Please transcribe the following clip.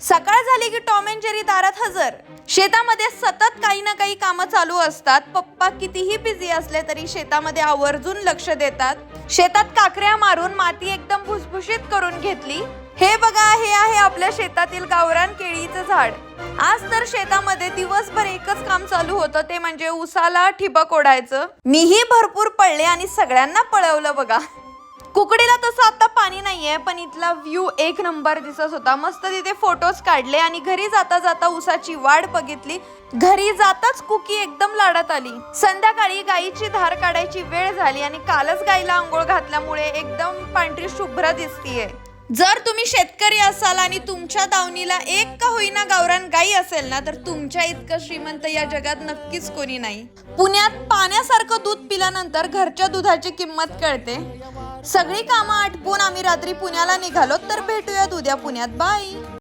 सकाळ झाली की टॉम अँड जेरी दारात हजर. शेतामध्ये सतत काही ना काही कामं चालू असतात. पप्पा कितीही बिझी असले तरी शेतामध्ये आवर्जून लक्ष देतात. शेतात काकऱ्या मारून माती एकदम भुसभुशीत करून घेतली. हे बघा, हे आहे आपल्या शेतातील गावरान केळीचं झाड. आज तर शेतामध्ये दिवसभर एकच काम चालू होतं, ते म्हणजे उसाला ठिबक ओढायचं. मीही भरपूर पळले आणि सगळ्यांना पळवलं बघा. कुकडीला तसं आता पाणी नाहीये, पण इथला व्ह्यू एक नंबर दिसत होता. मस्त तिथे फोटोज काढले आणि घरी जाता जाता उसाची वाट बघितली. घरी जाताच कुकी एकदम लाडात आली. संध्याकाळी गाईची धार काढायची वेळ झाली आणि कालच गाईला आंघोळ घातल्यामुळे एकदम पांढरी शुभ्र दिसतीये. जर तुम्ही शेतकरी असाल आणि तुमच्या दावणीला एक का होईना गावरान गाई असेल ना, तर तुमच्या इतकं श्रीमंत या जगात नक्कीच कोणी नाही. पुण्यात पाण्यासारखं दूध पिल्यानंतर घरच्या दुधाची किंमत कळते. सगळी कामं आटपून आम्ही रात्री पुण्याला निघालो. तर भेटूयात उद्या पुण्यात. बाय.